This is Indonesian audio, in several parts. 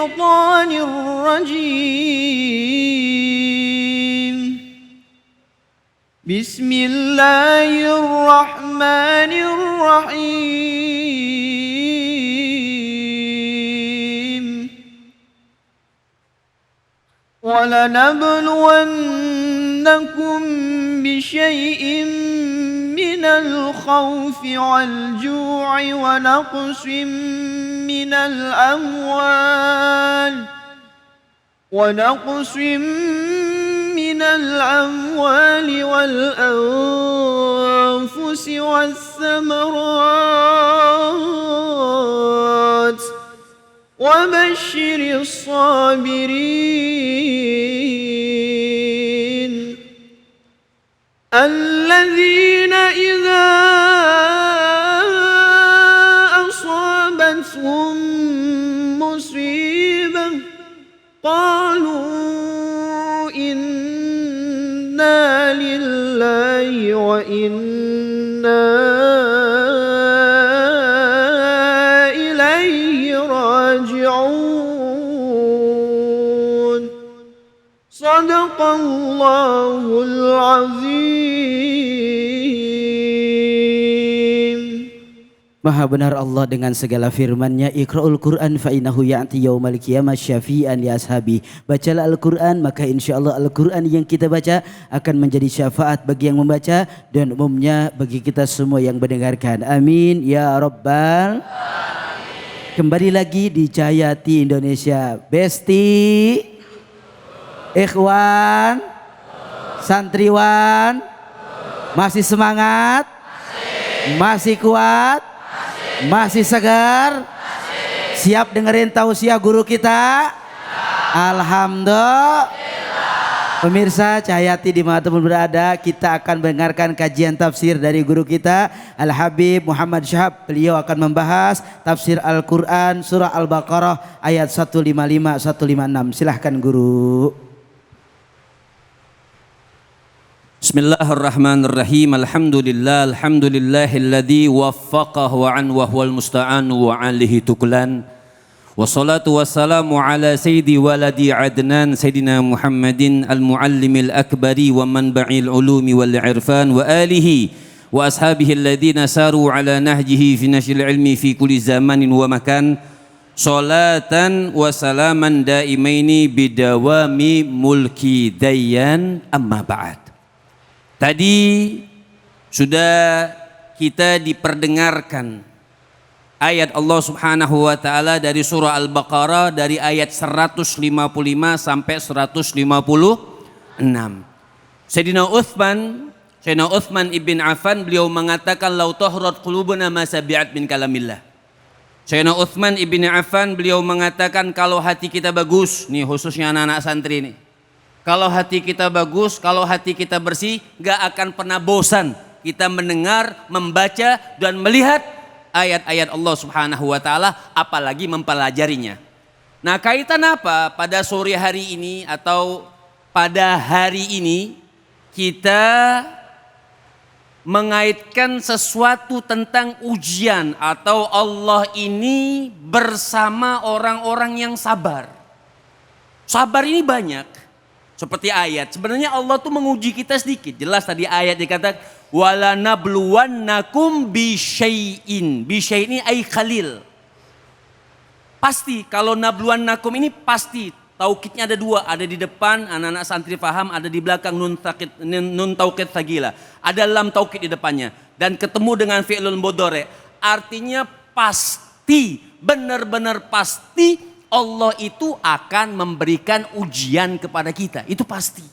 الشيطان الرجيم بسم الله الرحمن الرحيم ولنبلونكم بشيء من الخوف والجوع ونقص من الأموال والأنفس والثمرات وبشر الصابرين الذين إذا أصابتهم مصيبة قالوا إنا لله وإنا إليه راجعون صدق الله العظيم. Maha benar Allah dengan segala firman-Nya, Iqra'ul Qur'an fa innahu ya'ti yaumal qiyamah syafi'an li ashabi. Bacalah Al-Qur'an, maka insyaallah Al-Qur'an yang kita baca akan menjadi syafaat bagi yang membaca dan umumnya bagi kita semua yang mendengarkan. Amin ya rabbal alamin. Kembali lagi di Cahayati Indonesia. Besti, ikhwan, santriwan, masih semangat? Masih kuat? Masih segar? Siap dengerin tausiah guru kita? Alhamdulillah. Pemirsa Cahayati dimanapun berada, kita akan mendengarkan kajian tafsir dari guru kita Al-Habib Muhammad Syahab. Beliau akan membahas tafsir Al-Quran surah Al-Baqarah ayat 155-156. Silahkan guru. Bismillahirrahmanirrahim. Alhamdulillahilladzi waffaqah wa an wa huwal musta'anu wa alihi tuklan. Wassalatu wassalamu ala sayyidi waladi adnan sayyidina Muhammadin al-muallimil akbari wa manba'il ulumi wal irfan wa alihi wa ashabihi alladhina saru ala nahjihi fi nashril ilmi fi kulli zamanin wa makan. Salatan wa salaman daimaini bidawami mulki dayyan amma ba'd. Tadi sudah kita diperdengarkan ayat Allah Subhanahu wa taala dari surah Al-Baqarah dari ayat 155 sampai 156. Sayyidina Utsman ibn Affan beliau mengatakan lau tahrat qulubuna ma sabi'at min kalamillah. Sayyidina Utsman ibn Affan beliau mengatakan kalau hati kita bagus, nih khususnya anak-anak santri nih. Kalau hati kita bagus, kalau hati kita bersih, gak akan pernah bosan kita mendengar, membaca dan melihat ayat-ayat Allah Subhanahu wa taala, apalagi mempelajarinya. Nah, kaitan apa pada sore hari ini atau pada hari ini kita mengaitkan sesuatu tentang ujian atau Allah ini bersama orang-orang yang sabar. Sabar ini banyak. Seperti ayat, sebenarnya Allah tuh menguji kita sedikit. Jelas tadi ayat dikatakan wala nabluwannakum bisyai'in. Bisyai'in ay khalil. Pasti kalau nabluwannakum ini pasti taukidnya ada dua, ada di depan anak-anak santri paham, ada di belakang nun taukid tsagila. Ada lam taukid di depannya dan ketemu dengan fi'lul mudhari. Artinya pasti, benar-benar pasti Allah itu akan memberikan ujian kepada kita, itu pasti.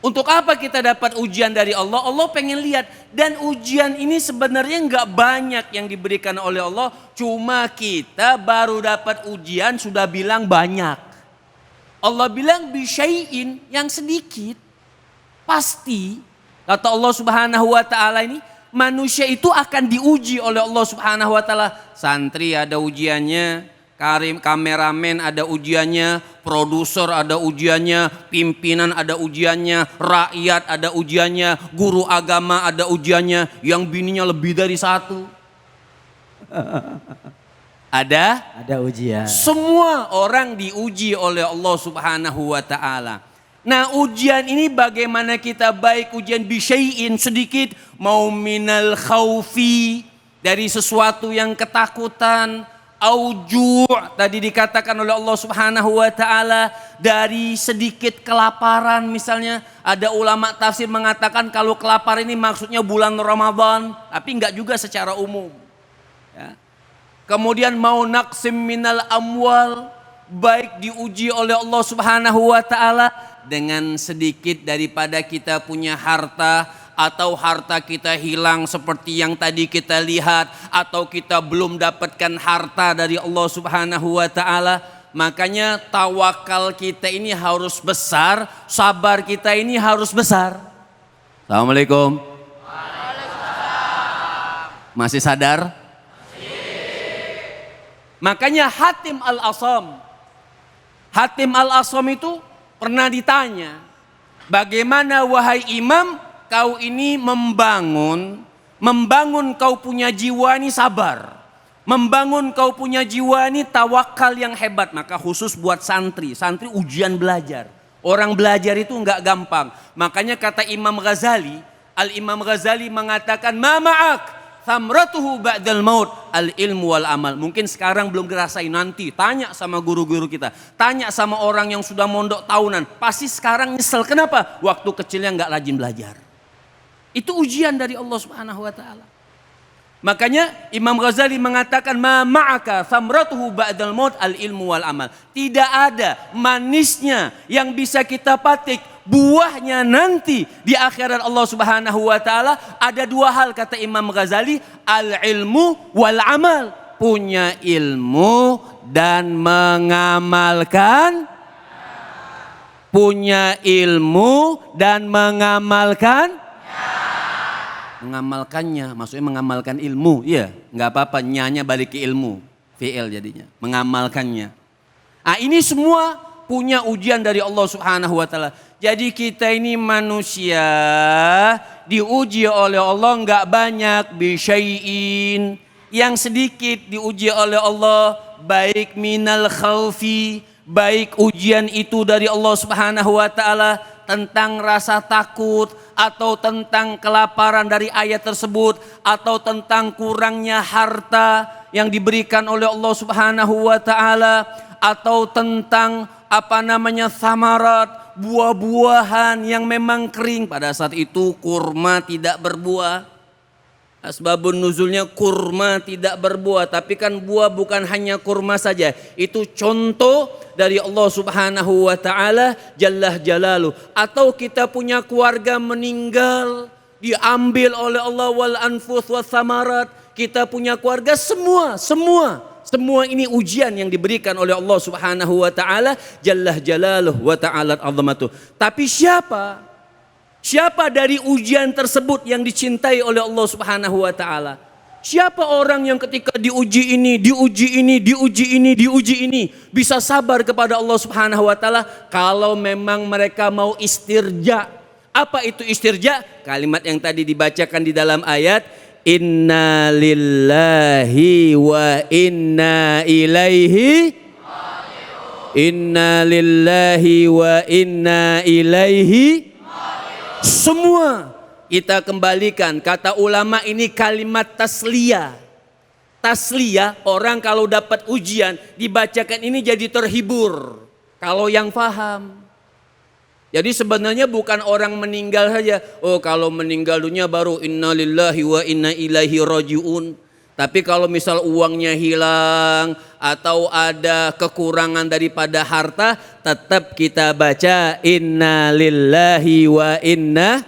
Untuk apa kita dapat ujian dari Allah? Allah pengen lihat, dan ujian ini sebenarnya nggak banyak yang diberikan oleh Allah, cuma kita baru dapat ujian sudah bilang banyak. Allah bilang bisyai'in, yang sedikit. Pasti, kata Allah Subhanahu wa taala ini, manusia itu akan diuji oleh Allah Subhanahu wa taala. Santri ada ujiannya, kameramen ada ujiannya, produser ada ujiannya, pimpinan ada ujiannya, rakyat ada ujiannya, guru agama ada ujiannya, yang bininya lebih dari satu. Ada ujian. Semua orang diuji oleh Allah Subhanahu wa taala. Nah, ujian ini bagaimana kita baik ujian bisyai'in sedikit, mau minal khaufi dari sesuatu yang ketakutan, auju' tadi dikatakan oleh Allah Subhanahu wa taala dari sedikit kelaparan. Misalnya ada ulama tafsir mengatakan kalau kelaparan ini maksudnya bulan Ramadan, tapi enggak juga secara umum. Ya. Kemudian mau naqsim minal amwal, baik diuji oleh Allah Subhanahu wa taala dengan sedikit daripada kita punya harta, atau harta kita hilang seperti yang tadi kita lihat, atau kita belum dapatkan harta dari Allah Subhanahu wa taala. Makanya tawakal kita ini harus besar, sabar kita ini harus besar. Assalamualaikum. Masih sadar? Makanya Hatim Al-Asam itu pernah ditanya, bagaimana wahai imam, kau ini membangun kau punya jiwa ini sabar, membangun kau punya jiwa ini tawakal yang hebat. Maka khusus buat santri ujian belajar. Orang belajar itu enggak gampang. Makanya kata Imam Ghazali, Al-Imam Ghazali mengatakan, ma ma'ak thamratuhu ba'dal maut al-ilmu wal amal. Mungkin sekarang belum dirasain, nanti tanya sama guru-guru kita, tanya sama orang yang sudah mondok tahunan, pasti sekarang nyesel. Kenapa? Waktu kecilnya nggak rajin belajar. Itu ujian dari Allah Subhanahu wa taala. Makanya Imam Ghazali mengatakan, ma ma'aka thamratuhu ba'dal maut al-ilmu wal amal. Tidak ada manisnya yang bisa kita patik, buahnya nanti di akhirat Allah Subhanahu wa taala. Ada dua hal kata Imam Ghazali, al-ilmu wal amal. Punya ilmu dan mengamalkan. Punya ilmu dan mengamalkan. Mengamalkannya, maksudnya mengamalkan ilmu. Iya, nggak apa-apa, nyanya balik ke ilmu. VL jadinya, mengamalkannya. Ah, ini semua punya ujian dari Allah Subhanahu wa taala. Jadi kita ini manusia diuji oleh Allah nggak banyak, bisyai'in. Yang sedikit diuji oleh Allah, baik minal khaufi, baik ujian itu dari Allah Subhanahu wa taala tentang rasa takut, atau tentang kelaparan dari ayat tersebut, atau tentang kurangnya harta yang diberikan oleh Allah Subhanahu wa taala, atau tentang samarat, buah-buahan yang memang kering. Pada saat itu kurma tidak berbuah. Asbabun nuzulnya kurma tidak berbuah, tapi kan buah bukan hanya kurma saja. Itu contoh dari Allah Subhanahu wa taala Jalla Jalaluh. Atau kita punya keluarga meninggal, diambil oleh Allah wal anfus was samarat. Kita punya keluarga, semua ini ujian yang diberikan oleh Allah Subhanahu wa taala Jalla Jalaluh wa ta'ala azamatuh. Tapi Siapa dari ujian tersebut yang dicintai oleh Allah Subhanahu wa taala? Siapa orang yang ketika diuji ini bisa sabar kepada Allah Subhanahu wa taala kalau memang mereka mau istirja. Apa itu istirja? Kalimat yang tadi dibacakan di dalam ayat, inna lillahi wa inna ilaihi semua kita kembalikan. Kata ulama ini kalimat tasliyah. Tasliyah, orang kalau dapat ujian dibacakan ini jadi terhibur. Kalau yang paham. Jadi sebenarnya bukan orang meninggal saja. Oh, kalau meninggal dunia baru inna lillahi wa inna ilaihi rajiun. Tapi kalau misal uangnya hilang atau ada kekurangan daripada harta, tetap kita baca inna lillahi wa inna.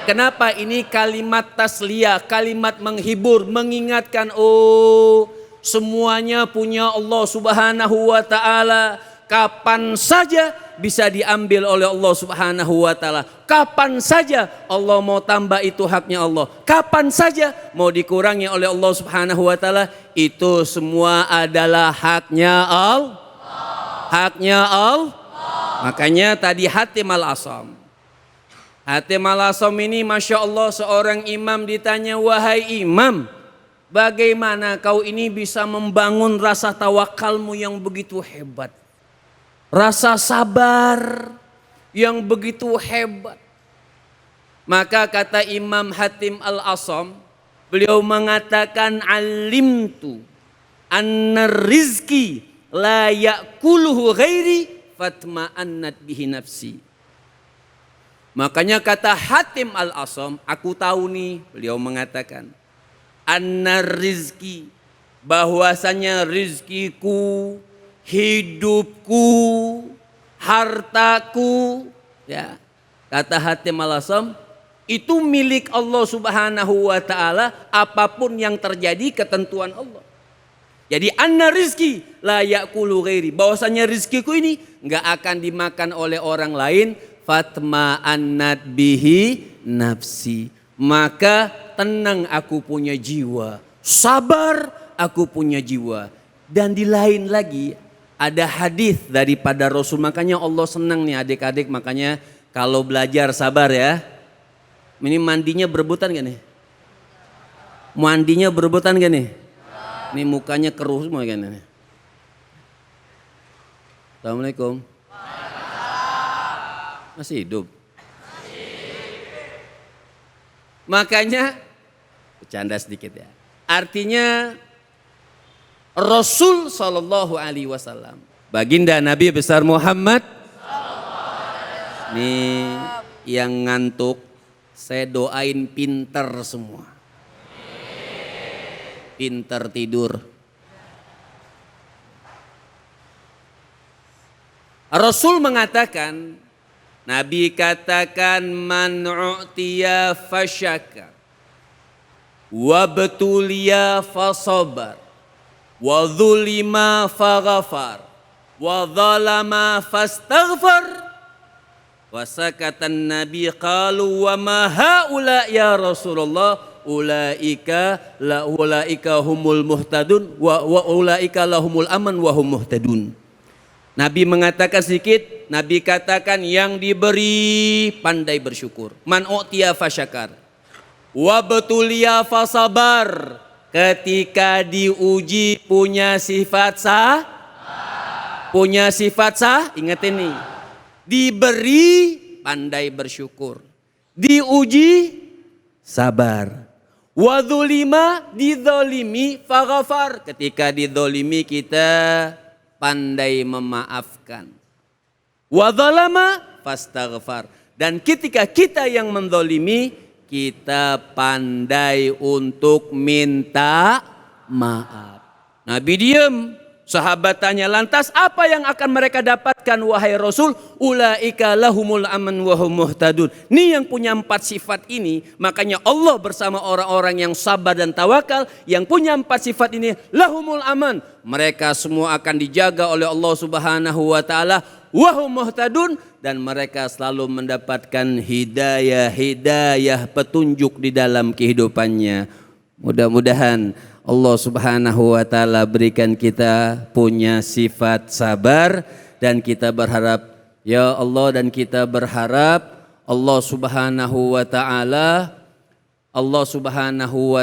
Kenapa? Ini kalimat tasliyah, kalimat menghibur, mengingatkan, oh semuanya punya Allah Subhanahu wa taala. Kapan saja bisa diambil oleh Allah Subhanahu wa taala. Kapan saja Allah mau tambah, itu haknya Allah. Kapan saja mau dikurangi oleh Allah Subhanahu wa taala, itu semua adalah haknya Allah. Haknya Allah. Makanya tadi Hatim Al-Asam. Hatim Al-Asam ini Masya Allah seorang imam ditanya, wahai imam, bagaimana kau ini bisa membangun rasa tawakalmu yang begitu hebat. Rasa sabar yang begitu hebat. Maka kata Imam Hatim Al-Asam, beliau mengatakan alimtu anna rizki la ya'kuluhu ghairi fatma'annat bihi nafsi. Makanya kata Hatim Al-Asam, aku tahu nih, beliau mengatakan anna rizki, bahwasanya rizkiku, hidupku, hartaku, ya. Kata Hatim Al-Asam, itu milik Allah Subhanahu wa taala, apapun yang terjadi ketentuan Allah. Jadi anna rizki la ya'kulu ghairi, bahwasanya rizkiku ini enggak akan dimakan oleh orang lain, fatma annat bihi nafsi, maka tenang aku punya jiwa, sabar aku punya jiwa. Dan di lain lagi ada hadis daripada Rasul, makanya Allah senang nih adik-adik, makanya kalau belajar sabar ya. Ini mandinya berebutan gak nih? Mandinya berebutan gak nih? Ini mukanya keruh semua kan nih. Assalamualaikum. Masih hidup? Makanya bercanda sedikit ya. Artinya Rasul Shallallahu Alaihi Wasallam, baginda Nabi besar Muhammad. Nih yang ngantuk, saya doain pinter semua. Pinter tidur. Rasul mengatakan, Nabi katakan man u'tiya fasyaka wa betuliya fasabar wa dhulima faghafar wa dhalama fastaghfar. Wasakatan Nabi qalu wa ma haula ya Rasulullah, ulaika humul muhtadun wa ulaika lahumul aman wa hum muhtadun. Nabi mengatakan sedikit, Nabi katakan yang diberi pandai bersyukur. Man u'tiya fasyakar wa betuliya fasabar, ketika diuji punya sifat ingat ini. Diberi pandai bersyukur, diuji sabar. Wadzulima dizolimi faghafar, ketika dizolimi kita pandai memaafkan. Wadzalama fastaghfar, dan ketika kita yang menzolimi kita pandai untuk minta maaf. Nabi diam. Sahabat tanya, lantas apa yang akan mereka dapatkan wahai Rasul? Ulaika lahumul aman wa hum muhtadun. Ini yang punya 4 sifat ini, makanya Allah bersama orang-orang yang sabar dan tawakal, yang punya 4 sifat ini, lahumul aman. Mereka semua akan dijaga oleh Allah Subhanahu wa taala, wa hum muhtadun, dan mereka selalu mendapatkan hidayah petunjuk di dalam kehidupannya. Mudah-mudahan Allah Subhanahu wa taala berikan kita punya sifat sabar, dan kita berharap ya Allah, dan kita berharap Allah Subhanahu wa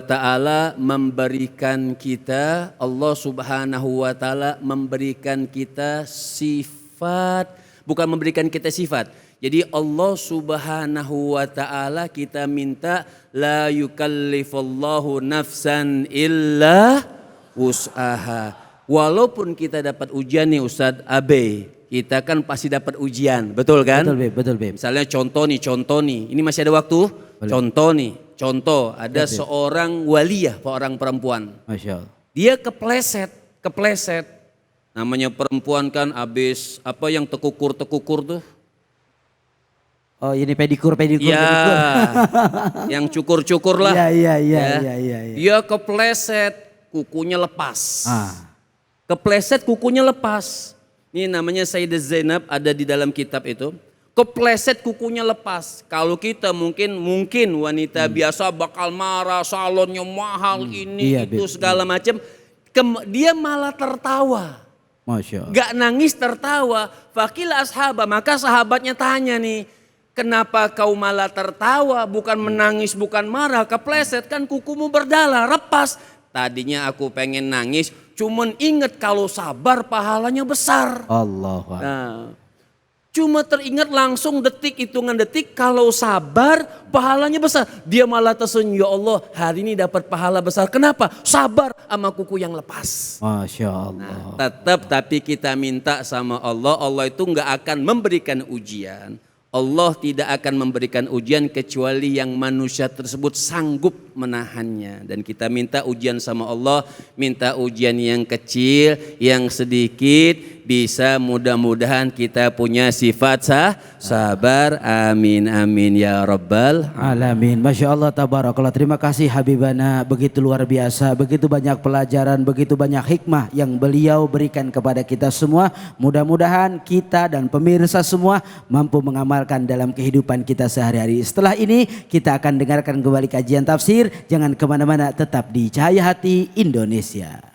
taala memberikan kita, Allah Subhanahu wa taala memberikan kita sifat, bukan memberikan kita sifat. Jadi Allah Subhanahu wa taala kita minta la yukallifullahu nafsan illa wus'aha. Walaupun kita dapat ujian nih Ustadz Abe, kita kan pasti dapat ujian, betul kan? Betul, Beb. Misalnya contoh nih, ini masih ada waktu. Boleh. Contoh ada seorang waliyah, seorang perempuan. Masya Allah. Dia kepleset. Namanya perempuan kan abis apa yang tekukur tuh. Oh ini pedikur. Ya, yang cukur lah. Iya. Dia kepleset, kukunya lepas. Kepleset, kukunya lepas. Ini namanya Sayyidah Zainab, ada di dalam kitab itu. Kepleset, kukunya lepas. Kalau kita mungkin wanita biasa bakal marah, salonnya mahal, ini itu segala macam. Dia malah tertawa. Masya Allah. Gak nangis, tertawa. Fakila ashabah, maka sahabatnya tanya nih, kenapa kau malah tertawa, bukan menangis, bukan marah, kepleset kan kukumu berdarah, lepas. Tadinya aku pengen nangis, cuman ingat kalau sabar pahalanya besar. Allahu Akbar. Nah, cuma teringat langsung hitungan detik kalau sabar pahalanya besar. Dia malah tersenyum, ya Allah hari ini dapat pahala besar. Kenapa? Sabar sama kuku yang lepas. Masya Allah. Tetap tapi kita minta sama Allah, Allah itu nggak akan memberikan ujian. Allah tidak akan memberikan ujian kecuali yang manusia tersebut sanggup menahannya. Dan kita minta ujian sama Allah, minta ujian yang kecil, yang sedikit, bisa mudah-mudahan kita punya sifat sabar. Amin amin ya rabbal Alamin. Masya Allah, tabarakallah. Terima kasih Habibana, begitu luar biasa, begitu banyak pelajaran, begitu banyak hikmah yang beliau berikan kepada kita semua. Mudah-mudahan kita dan pemirsa semua mampu mengamalkan dalam kehidupan kita sehari-hari. Setelah ini kita akan dengarkan kembali kajian tafsir. Jangan kemana-mana, tetap di Cahaya Hati Indonesia.